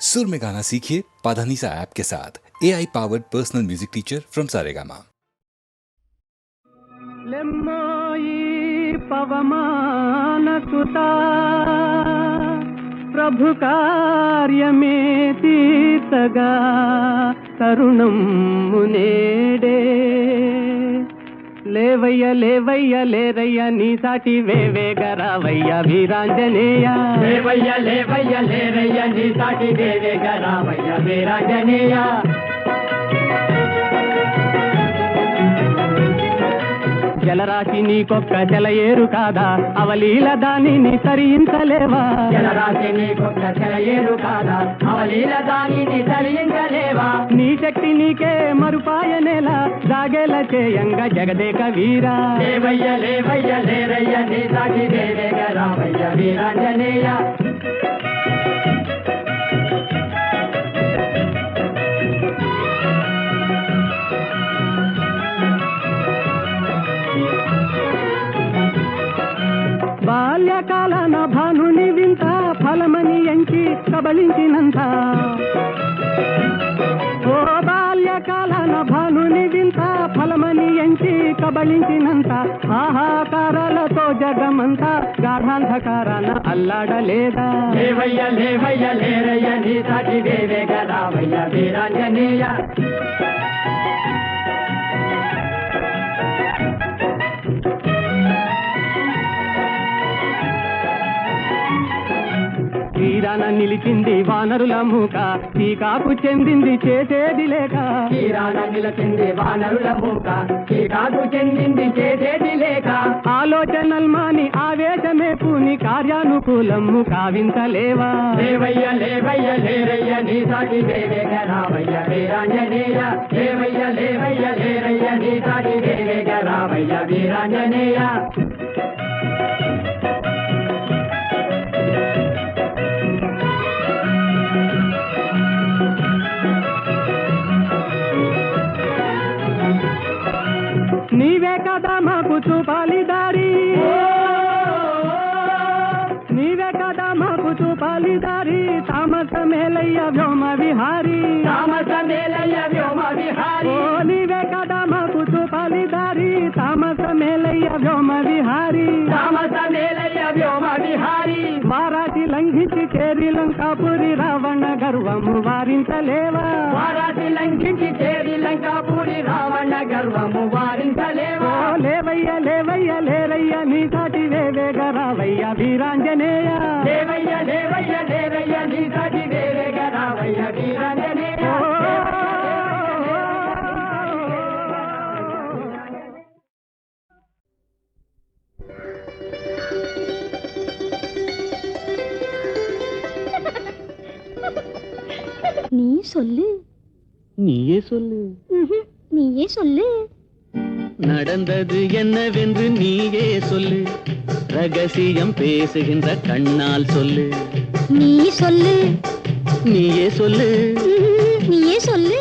सुर में गाना सीखिए पाधानीसा ऐप के साथ AI powered personal music teacher from Saregama. पवमानसुता प्रभु कार्यमे तीर्तगा तरुणं मुनेडे లేవయ్య లేవయ్య లేరయ్య నీ సాటి వేవేగరావయ్య వీరాంజనేయ లేవయ్య లేవయ్య లేరయ్య నీ సాటి వేవేగరావయ్య వీరాంజనేయ జలరాశి నీకొక్క జలయేరు కాదా అవలీల దానిని తరించలేవా జలరాశి నీకొక్క జలయేరు కాదా అవలీల దానిని తరించలేవా నీ శక్తి నీకే మరుపాయనేలా జాగేల చేయంగా జగదేక వీరా లేవయ్య లేవయ్య లేరయ్య నీ సాటి వేవేగరావయ్య వీరాంజనేయ బాల్యకాలన భానుని వింత ఫలమని ఎంచి కబలించినంత ఓ బాల్యకాలన భానుని వింత ఫలమని ఎంచి కబలించినంత ఆహాకారాలతో జగమంతా గాఢాంధకారాన అల్లాడలేదా లేవయ్య లేవయ్య లేరయ్య నీ సాటి వేవేగరావయ్య వీరాంజనేయ తీరాన నిలిచింది వానరుల మూక టీకాకు చెందింది చేసేది లేక తీరాన నిలిచింది వానరుల మూక టీకాకు చెందింది చేసేది లేక ఆలోచనల్మాని ఆవేశమే పూని కార్యానుకూలము కావించలేవా లేవయ్య లేవయ్య లేరయ్య నీ సాటి వేవేగరావయ్య వీరాంజనేయ లేవయ్య లేవయ్య లేరయ్య నీ సాటి వేవేగరావయ్య వీరాంజనేయ నీవే కదా మాకు చూపాలి దారి నీవే కదా మాకు చూపాలి దారి తామస మేలయ్య వ్యోమ విహారీ తామస మేలయ్య వ్యోమ విహారీ ఓ నీవే కదా మాకు చూపాలి దారి తామస మేలయ్య వ్యోమ విహారీ తామస మేలయ్య వ్యోమ విహారీ వారాటి లంఘించి చేరి లంకాపురి రావణ గర్వము వారించలేవా వారాటి లంఘించి చేరి లంకాపురి రావణ గర్వము వారించలేవా లేవయ్య లేవయ్య లేరయ్య నీ సాటి వేవేగరావయ్య వీరాంజనేయ లేవయ్య లేవయ్య లేరయ్య నీ సాటి వేవేగరావయ్య వీరాంజనేయ நீ சொல்லு நீயே சொல்லு நீயே சொல்லு நடந்தது என்னவென்று நீயே சொல்லு ரகசியம் பேசுகின்ற கண்ணால் சொல்லு நீ சொல்லு நீயே சொல்லு நீயே சொல்லு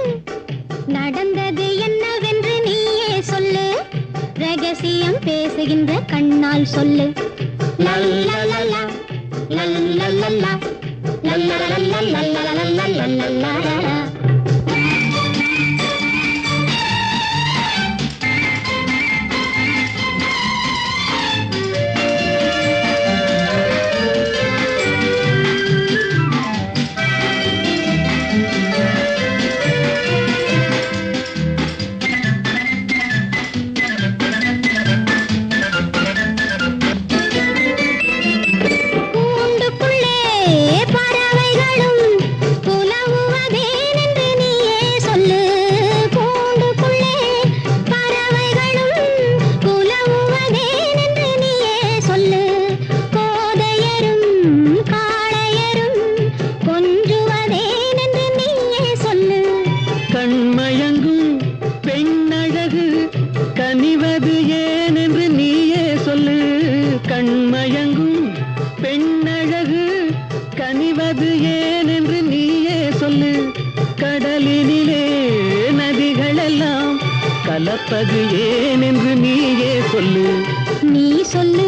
நடந்தது என்னவென்று நீயே சொல்லு ரகசியம் பேசுகின்ற கண்ணால் சொல்லு லல்லலலா லல்லலலா லல்லலலலா கலப்பது ஏன் என்று நீயே சொல்லு. நீ சொல்லு.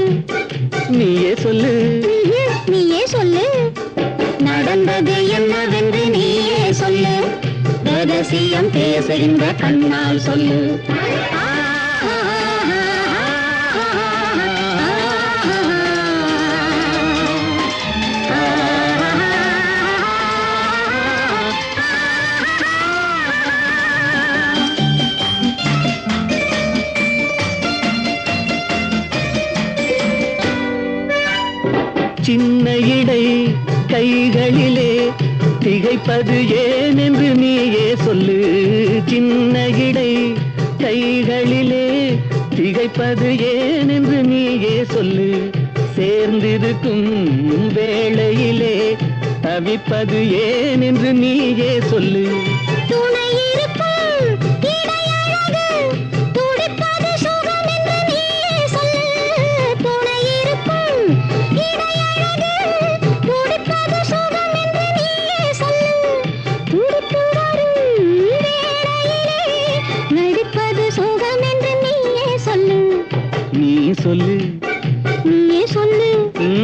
நீயே சொல்லு. நீயே சொல்லு. நடந்தது என்னவென்று ரகசியம் பேசுகின்ற கண்ணால் சொல்லு. சின்ன இடை கைகளிலே திகைப்பது ஏன் என்று நீயே சொல்லு. சின்ன இடை கைகளிலே திகைப்பது ஏன் என்று நீயே சொல்லு. சேர்ந்திருக்கும் வேளையிலே தவிப்பது ஏன் என்று நீயே சொல்லு. சொல்லு, நீயே சொல்லு,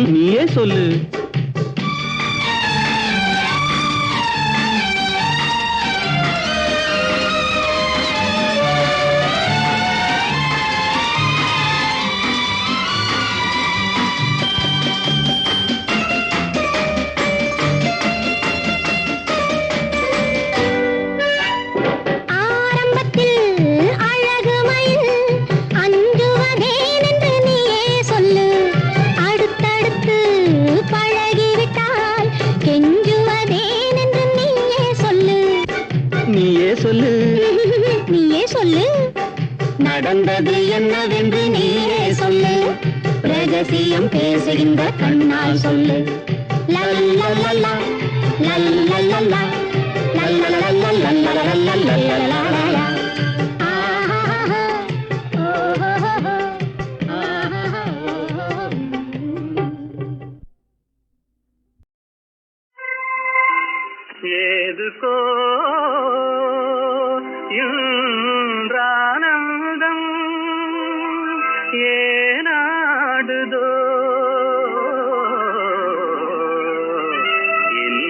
நீயே சொல்லு. நடந்தது என்னவென்று நீயே சொல்லு. ரகசியம் பேசுகின்ற கண்ணால் சொல்லு. லல்லல்லல்லா லல்லல்லல்லா லல்லல்லல்லா. ஏதுக்கோ இன்றானந்தம் ஏனாடுதோ என்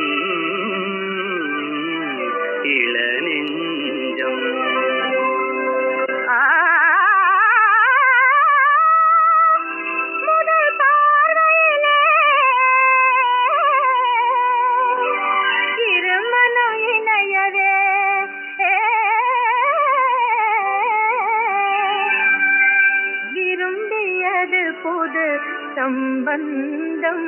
இளநெஞ்சம். புது சம்பந்தம்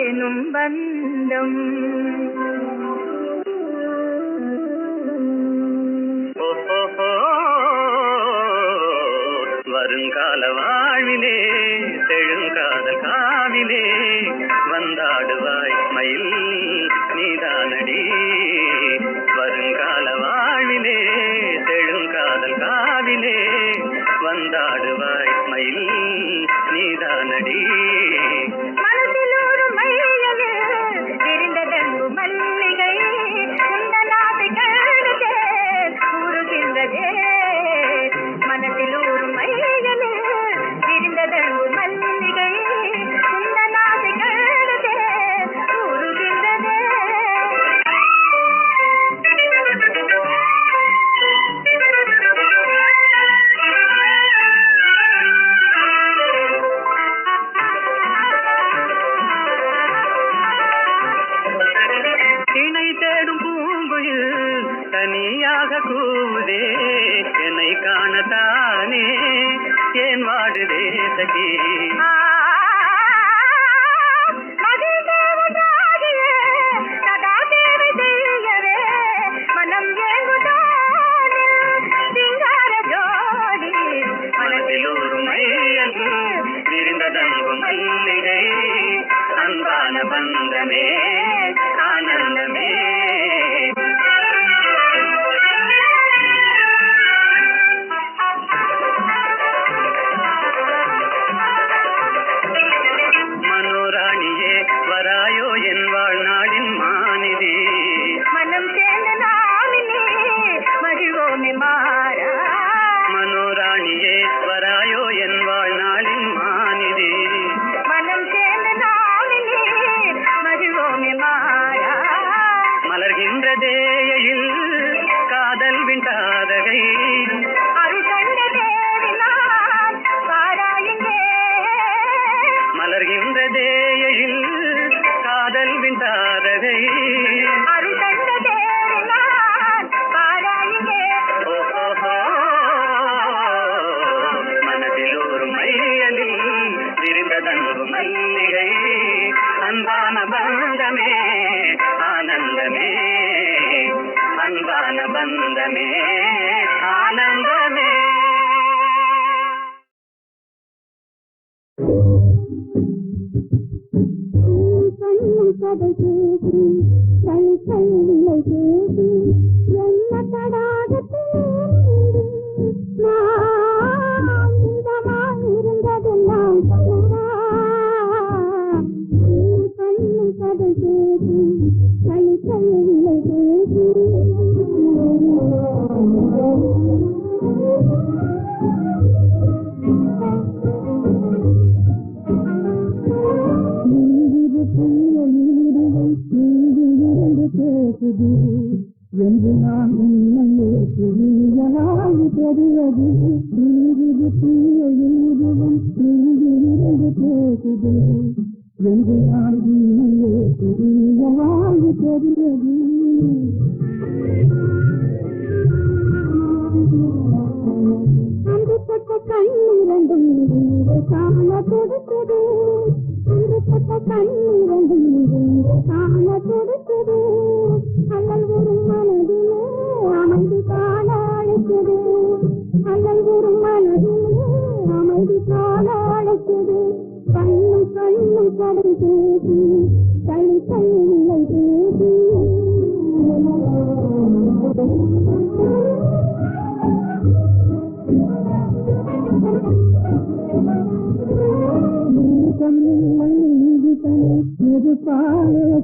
எனும் பந்தம். வருங்கால வாழ்விலே செழுங்காதல் காவிலே வந்தாடுவாய் மயில் நீதானடி. வருங்கால வாழ்விலே செழுங்காதல் காவிலே வந்தாடுவாய் மயில் நீதானடி. மனதில் ஒரு மையவே விரிந்ததெங்கு மல்லிகை குண்டலாதை கழுதே கூறுகின்றதே. மனதில் ஒரு மையவே விரிந்ததெங்கு மல்லிகை குண்டலாதை கழுதே கூறுகின்றதே. இணை தேடும் பூங்குயில் தனியாக கூவுதே என்னை காணத்தானே ஏன் வாடுதே சகி. மனதில் ஒரு மையல் விரிந்ததங்கும் மல்லிகை அன்பான பந்தமே ஆனந்தமே. மனோராணியே வராயோ என் வாழ்நாளின் மாநிதி. மனம் சேர்ந்த நாளினே மகிழ்வோமே மாறா. மனோராணியே வராயோ என் வாழ்நாளின் மாநிதி. மனம் சேர்ந்த நாளினே மகிழ்வோமே மலர்கின்றதே எழில் காதல் விண்டாரகை அருள் தந்த தேரினான் பாராயினே. மனதில் ஒரு மையலில் விரிந்ததன்பு மல்லிகை அன்பான பந்தமே ஆனந்தமே அன்பான பந்தமே ஆனந்தமே. என்று நான் உன்னையே புரியலாய் தெரிவது பேசுது என்று நான் உன்னையே புரியலாய் தெரிவது. அன்புப்பட்ட கண்ணீரண்டும் காண கொடுத்தது அன்புப்பட்ட கண்ணீரண்டும் காண கொடுத்தது அல்லல் ஒரு மனதிலே அமைதி காண அழைத்தது அல்லல் ஒரு மனதிலே அமைதி காண அழைத்தது கண்ணும் கண்ணும் கடை பேசி தனி தன்னில்லை பேசி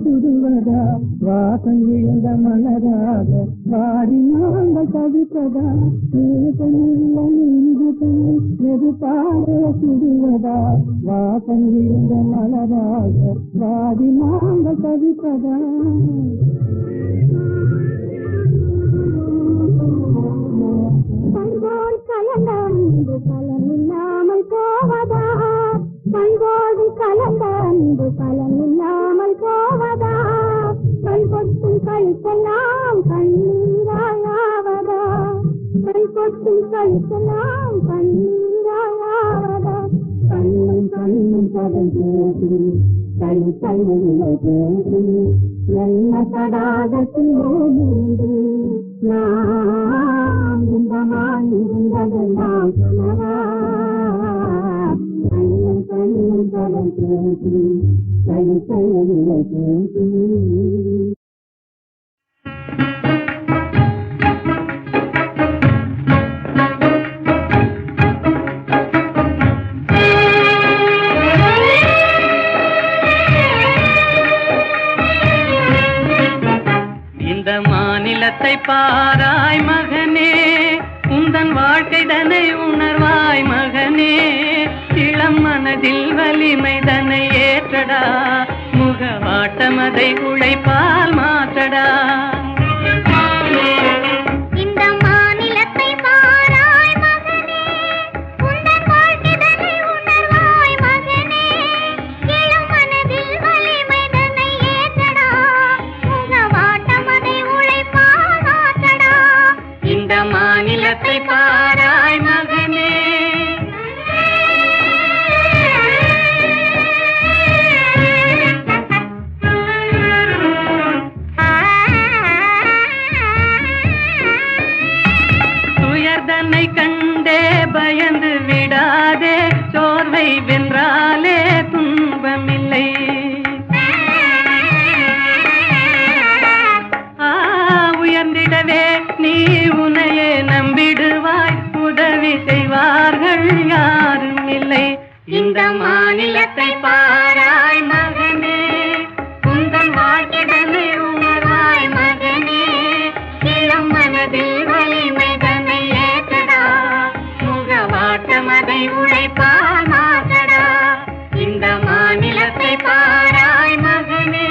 சுடுவதா வாசம் விழுந்த மலராக வாடி நாங்கள் தவிப்பதா எதிர்பார சுடுவதா வாசம் விழுந்த மலராக வாடி நாங்கள் தவிப்பதா. பண்போல் கலந்த அன்பு பலனில்லாமல் போவதா பண்போடு கலந்த அன்பு பலனில்லாமல் போவதா கண் கொட்டும் கழுத்தெல்லாம் கண்ணீராயாவதா கண் கொட்டும் கழுத்தெல்லாம் கண்ணீராயாவதா. கண்ணும் கண்ணும் பதம் பேசி கை கைவில்லை பேசி என்ன தடாகத்திலே நான் இன்பமாய் இருந்ததெல்லாம் சொல்லவா கண்ணும் கண்ணும் பதம் பேசி கை கைவில்லை பேசி. இந்த மாநிலத்தை பாராய் மகனே உந்தன் வாழ்க்கைதனை உணர்வாய் மகனே இளம் மனதில் வலிமை தன்னை ஏற்றடா முகவாட்டமதை உழைப்பால் மாற்றடா. இந்த மாநிலத்தை பாராய் மகனே உந்தன் வாழ்க்கைதனை உணர்வாய் மகனே இளம் மனதில் வலிமை தன்னை ஏற்றடா முகவாட்டமதை உழைப்பால் மாற்றடா. இந்த மாநிலத்தை பாராய் மகனே. துயர்தனை கண்டே பயந்து விடாதே சோர்வை வென்றாலே துன்பமில்லை. உயர்ந்திடவே நீ உன்னையே நம்பிடுவாய் உதவி செய்வார்கள் யாரும் இல்லை. இந்த மாநிலத்தை பாராய் மகனே உந்தன் வாழ்க்கைதனை உணர்வாய் மகனே இளம் மனதில் வலிமை தன்னை ஏற்றடா முகவாட்டமதை உழைப்பால் மாற்றடா. இந்த மாநிலத்தை பாராய் மகனே.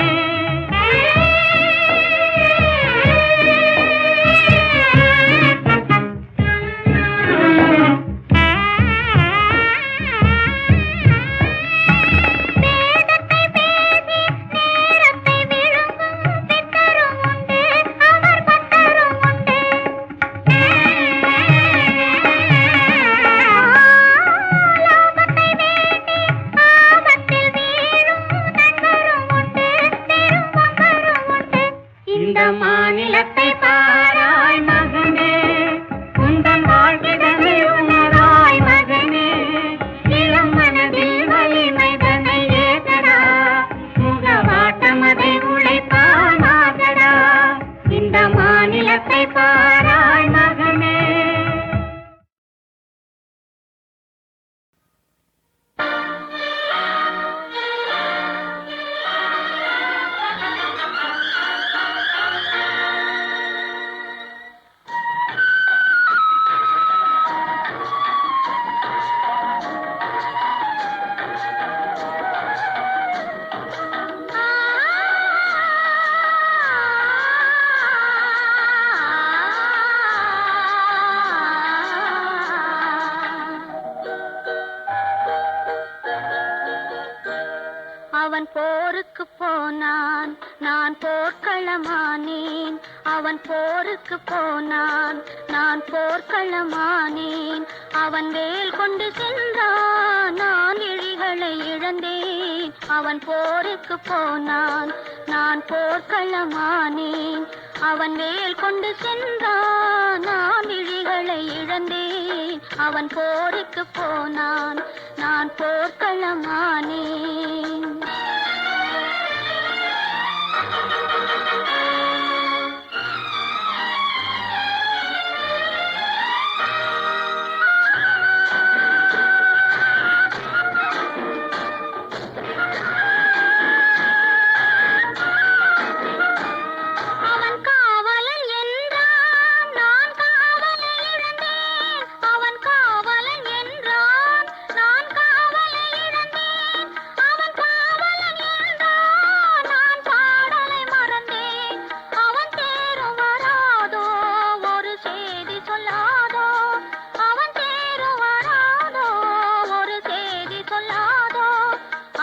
அவன் போருக்கு போனான், நான் போர்க்களமானேன். அவன் போருக்கு போனான், நான் போர்க்களமானேன். அவன் வேல் கொண்டு சென்றான், நான் இழிகளை இழந்தேன். அவன் போருக்கு போனான், நான் போர்க்களமானேன். அவன் வேல் கொண்டு சென்றான், நான் இழிகளை இழந்தேன். அவன் போருக்கு போனான், நான் போர்க்களமானேன்.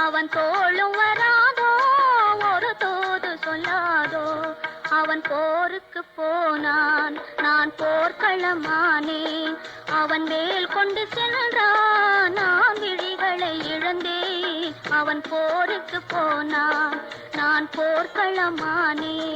அவன் தோளும் வராதோ, ஒரு தூது சொல்லாதோ. அவன் போருக்கு போனான், நான் போர்க்களமானேன். அவன் வேல் கொண்டு சென்றான், நான் விழிகளை இழந்தேன். அவன் போருக்கு போனான், நான் போர்க்களமானேன்.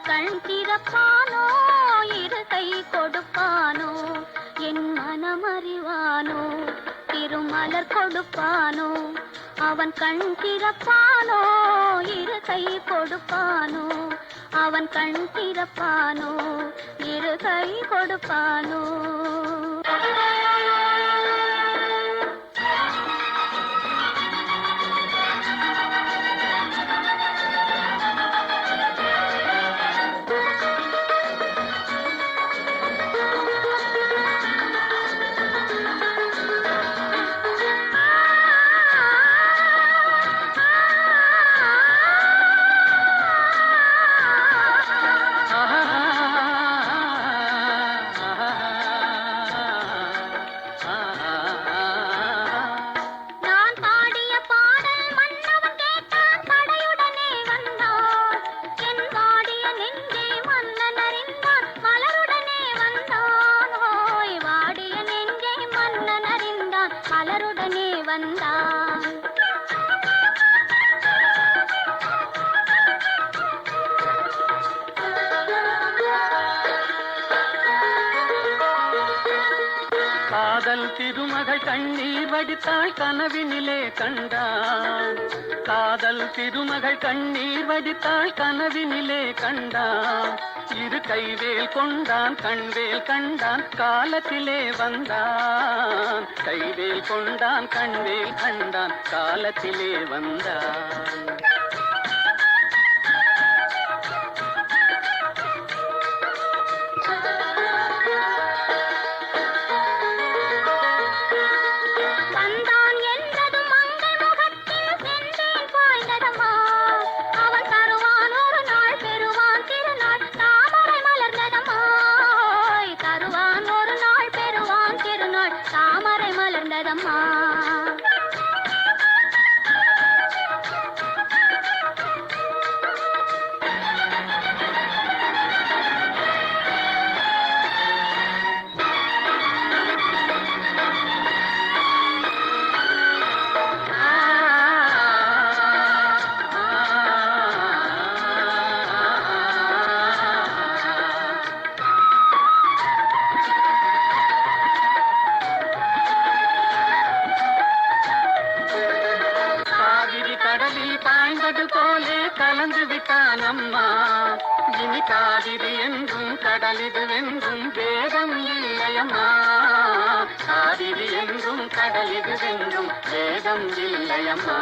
கண் திறப்பானோ, இரு கை கொடுப்பானோ, என் மனம் அறிவானோ, திருமலர் கொடுப்பானோ. அவன் கண் திறப்பானோ, இரு கை கொடுப்பானோ. அவன் கண் திறப்பானோ, இரு கை கொடுப்பானோ. மலருடனே வந்தான். காதல் திருமகள் கண்ணீர் வடித்தாள் கனவினிலே கண்டான். காதல் திருமகள் கண்ணீர் வடித்தாள் கனவினிலே கண்டான். இரு கைவேல் கொண்டான், கண்வேல் கண்டான், காலத்திலே வந்தான். கைவேல் கொண்டான், கண்வேல் கண்டான், காலத்திலே வந்தான். பாய்ந்தது போலே கலந்து விட்டான் அம்மா. இனி காவிரி என்றும் கடலிது வென்றும் வேதம் இல்லையம்மா. காவிரி என்றும் கடலிது வென்றும் வேதம் இல்லையம்மா.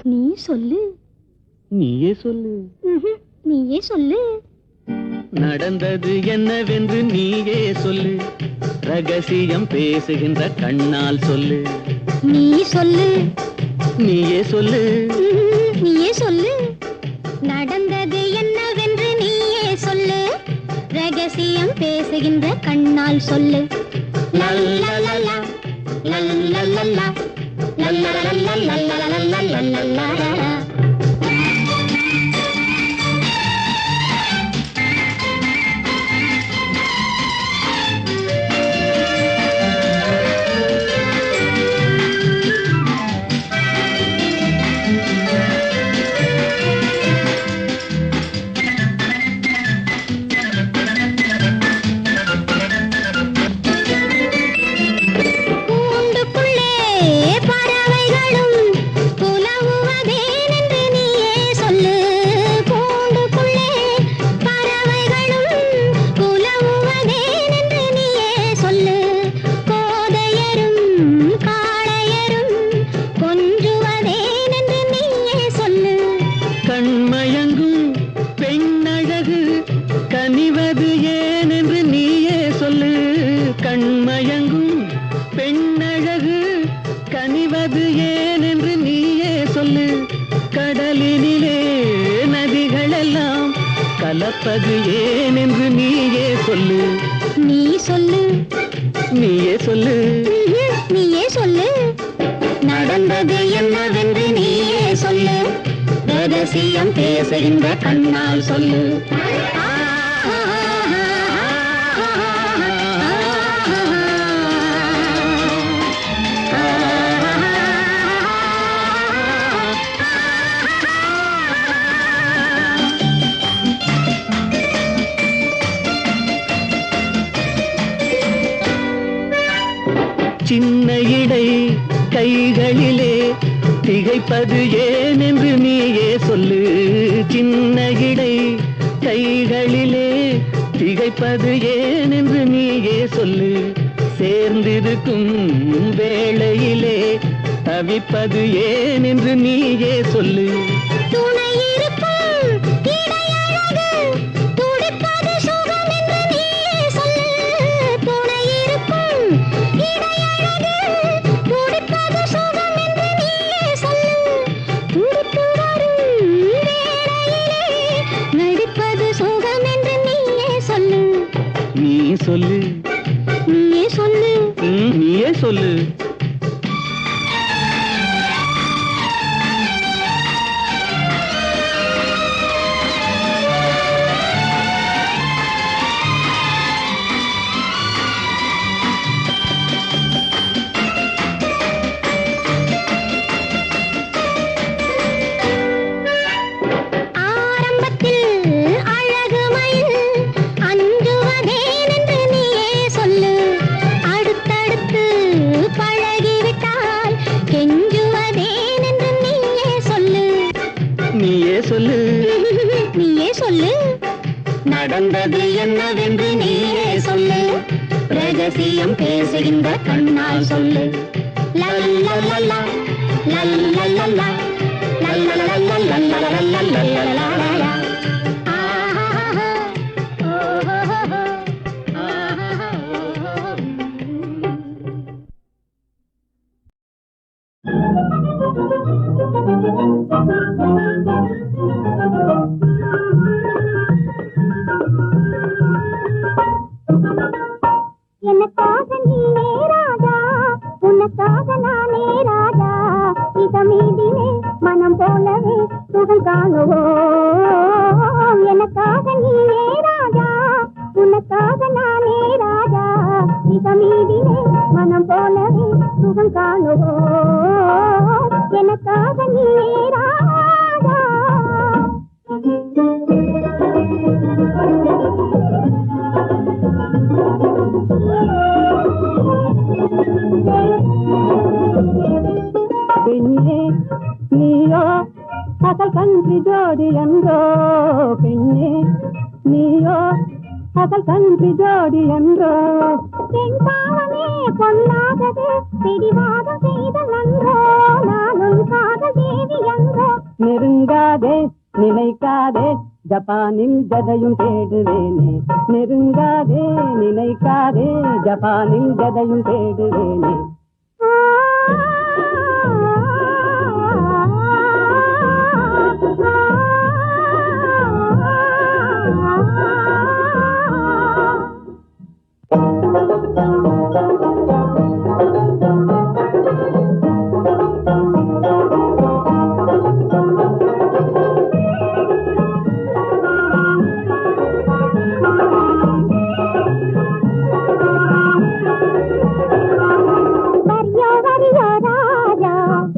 நீ சொல்லு. நீயே சொல்லு. நீயே சொல்லு. நடந்தது என்னவென்று நீயே சொல்லு. ரகசியம் பேசுகின்ற கண்ணால் சொல்லு. நீ சொல்லு. நீயே சொல்லு. நீயே சொல்லு. நடந்தது என்னவென்று நீயே சொல்லு. ரகசியம் பேசுகின்ற கண்ணால் சொல்லு. லல்லலலா லல்லலலா லல்லலலலா. கலப்பது ஏன் என்று நீயே சொல்லு. நீ சொல்லு. நீயே சொல்லு. நீயே சொல்லு. நடந்தது என்னவென்று நீயே சொல்லு. ரகசியம் பேசுகின்ற கண்ணால் சொல்லு. சின்ன இடை கைகளிலே திகைப்பது ஏன் என்று நீயே சொல்லு. சின்ன இடை கைகளிலே திகைப்பது ஏன் என்று நீயே சொல்லு. சேர்ந்திருக்கும் வேளையிலே தவிப்பது ஏன் என்று நீயே சொல்லு. சொல்லு. நீயே சொல்லு. நீயே சொல்லு. நடந்தது என்னவென்று நீயே சொல்லு. ரகசியம் பேசுகின்ற கண்ணால் சொல்லு. லல்லலலா லல்லலலா லல்லலலலா. எனக்காக நீயே ராஜா, உனக்காக நானே ராஜா. இதமீதிலே மனம் போலவே சுகம் காணுவோம். எனக்காக நீயே ராஜா, உனக்காக பெண்ணே நீயோ அசல் கன்றி ஜோடி என்றோ பெண்ணே நீயோ அசல் கன்றி ஜோடி என்றோ பெண் பாவமே பொல்லாதது பிடிவாதம் செய்த நன்றோ நானும் காதல் தேவி என்றோ நெருங்காதே நினைக்காதே ஜப்பானில் ஜதையும் தேடுவேனே நெருங்காதே நினைக்காதே ஜப்பானில் ஜதையும் தேடுவேனே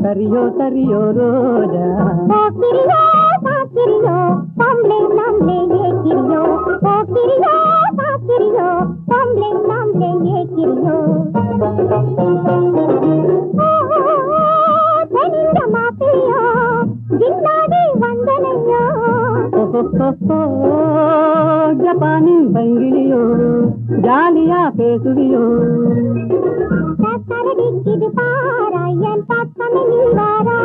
तरियो तरियो रोजा ओ किरियो साकिरियो तमले नमले ये किरियो ओ किरियो साकिरियो तमले नमले ये किरियो तनिंद मापियो जिन्नाडी वंदनयो ஜப்பானி பங்கிலியோ ஜாலியா பேசுவியோ கரடிக்குது பாரா என் பக்கமே நீ வாரா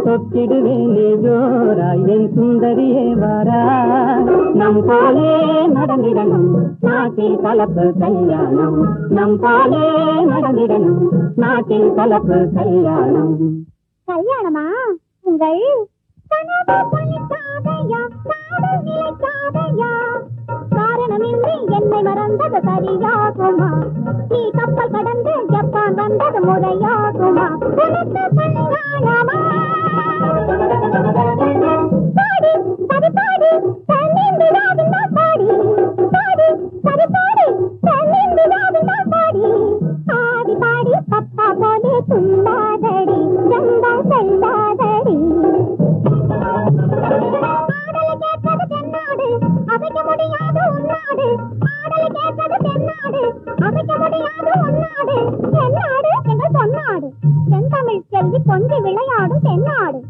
தொட்டிடுவேனே ஜோரா என் சுந்தரியே வாரா நம் போலே நடந்திடணும் நாட்டில் கலப்பு கல்யாணம் நம் போலே நடந்திடணும் நாட்டில் கலப்பு கல்யாணம் கல்யாணமா உங்கள் கனவு பலிக்காதையா காதல் நிலைக்காதையா காரணமின்றி என்னை மறந்தது சரியாகுமா நீ கப்பல் கடந்து ஜப்பான் வந்தது முறையாகுமா உனக்கு கல்யாணமா பாடி சரி பாடி தன்னிந்திராவின் பாடி பாடி சரி பாடி தன்னிந்திராவின் பாடி ஆடி பாடி பப்பா போலே துள்ளாதடி ஜம்பா செல்லாதடி ஆடலை கேட்பது தென்னாடு அசைக்க முடியாது உன்னாடு ஆடலை கேட்பது தென்னாடு அசைக்க முடியாது உன்னாடு தென்னாடு எங்கள் பொன்னாடு தென்தமிழ் செல்வி கொஞ்சி விளையாடும் தென்னாடு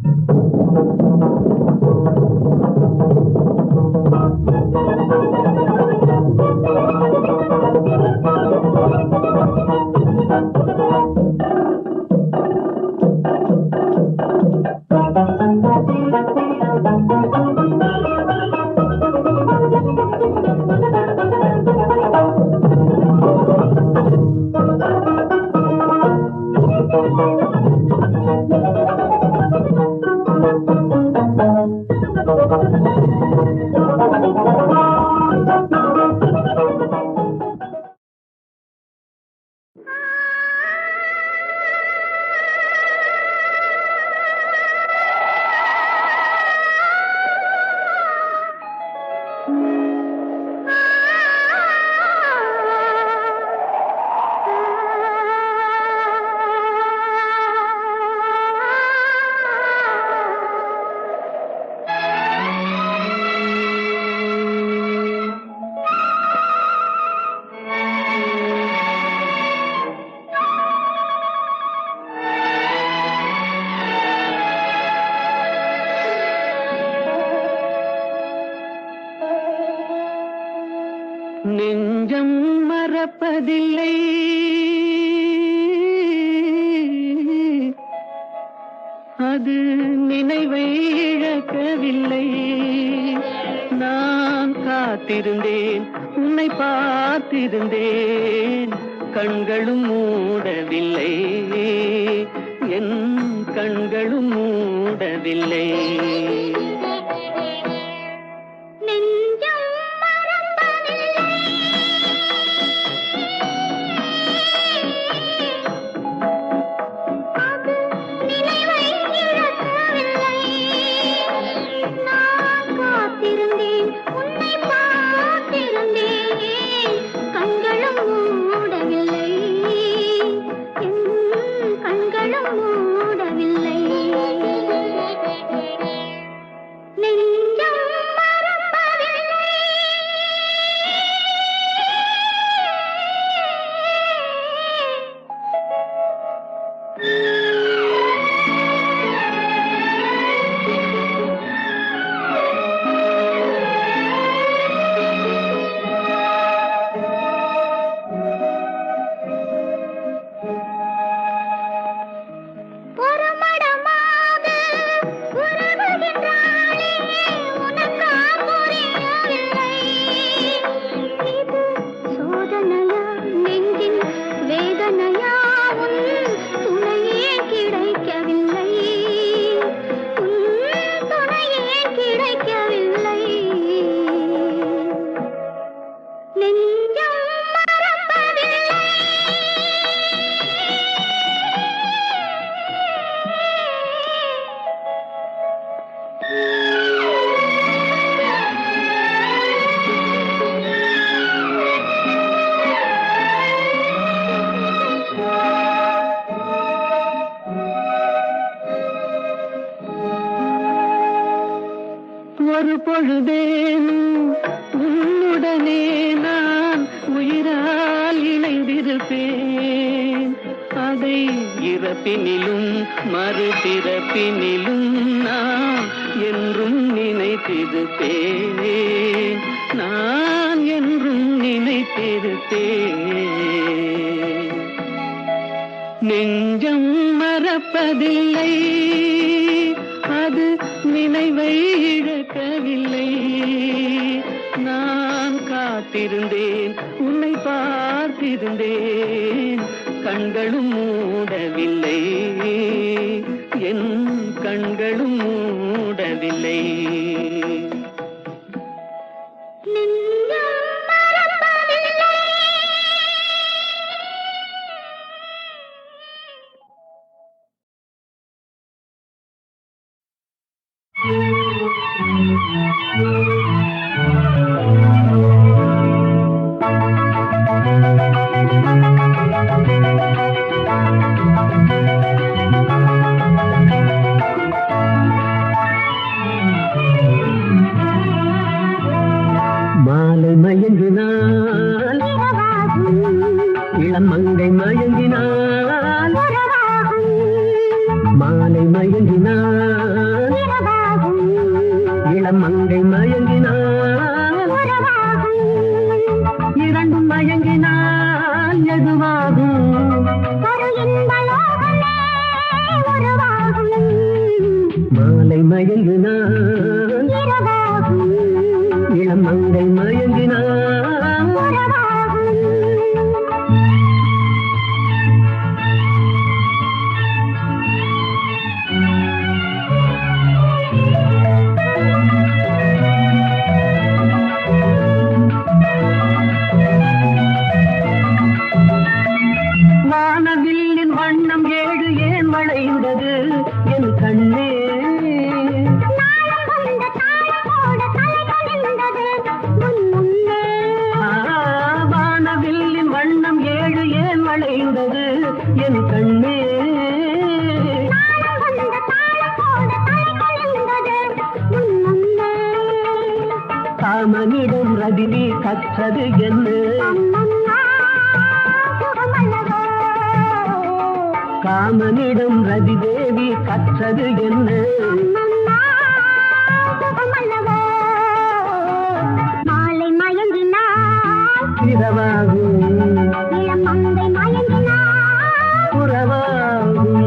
நெஞ்சம் மறப்பதில்லை அது நினைவை இழக்கவில்லை நான் காத்திருந்தேன் உன்னை பார்த்திருந்தேன் கண்களும் மூடவில்லை என் கண்களும் மூடவில்லை நெஞ்சம் மறப்பதில்லை ஒரு பொழுதேனும் உன்னுடனே நான் உயிரால் இணைந்திருப்பேன். அதை இறப்பினிலும் மறுபிறப்பினிலும் நான் என்றும் நினைத்திருப்பேன். நான் என்றும் நினைத்திருப்பேன். நெஞ்சம் மறப்பதில்லை, அது நினைவை இழக்கவில்லை. நான் காத்திருந்தேன், உன்னை பார்த்திருந்தேன், கண்களும் மூடவில்லை, என் கண்களும் மூடவில்லை. மாலை மயங்கினால் இளம் மங்கை மயங்கினால், மாலை மயங்கினால் இளம் மங்கை மயங்கினால், இரண்டும் மயங்கினால் எதுவாகும்? மாலை மயங்கினால் இளம் மங்கை மயங்கினால், வானவில்லின் வண்ணம் ஏழு ஏன் வளைந்தது என் கண்ணே? வானவில்லின் வண்ணம் ஏழு ஏன் வளைந்தது என் கண்ணே? காமனிடம் ரதினி கற்றது என்ன? காமனிடம் ரதி தேவி கற்றது என்ன? மாலை மயங்கினால் இரவாகும் இளம் மங்கை மயங்கினால், உறவாகும்.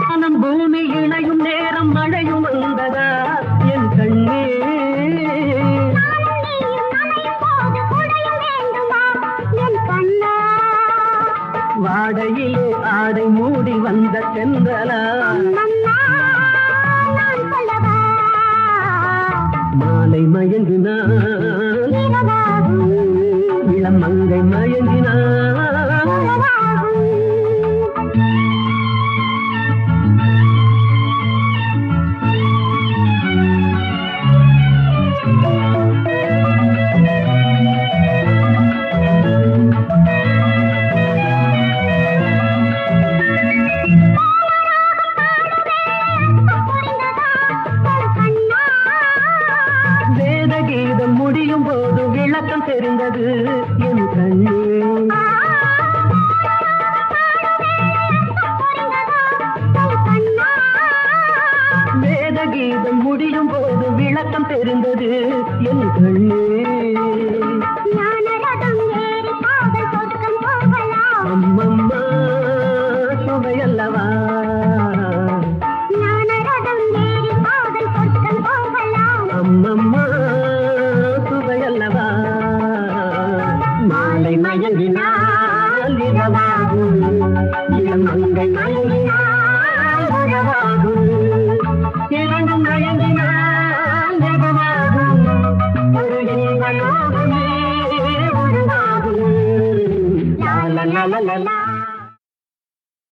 மனம் பூமி இணையும் நேரம் மழையும் வந்ததா என் கண்ணே? வாடையிலே ஆடை மூடி வந்த தென்றலா, மாலை மயங்கினால் இளம் மங்கை மயங்கினால், வேத கீதம் முடியும் போது விளக்கம் தெரிந்தது என் கண்ணே. வேத கீதம் முடியும் போது விளக்கம் தெரிந்தது என் கண்ணே. அம்மம்மா சுவையல்லவா, அம்மம்மா சுவையல்லவா. மாலை மயங்கினால் இரவாகும் இளம் மங்கை மயங்கினால்,